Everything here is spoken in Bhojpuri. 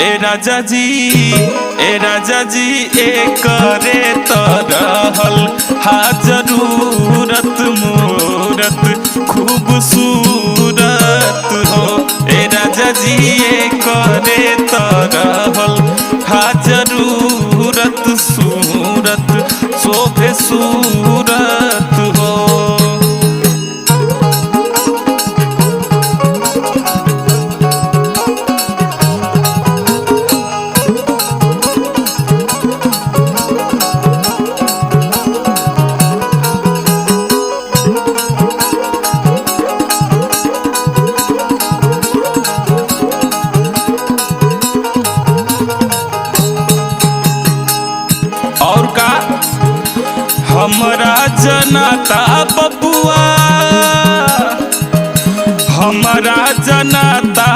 ए राजा जी करे तो रहल हा जरूरत मूरत खूबसूरत हो। ए राजा जी करे तो रहल हा जरूरत सूरत शोभे सूरत हो। और का हमरा जनाता बबुआ, हमरा जनाता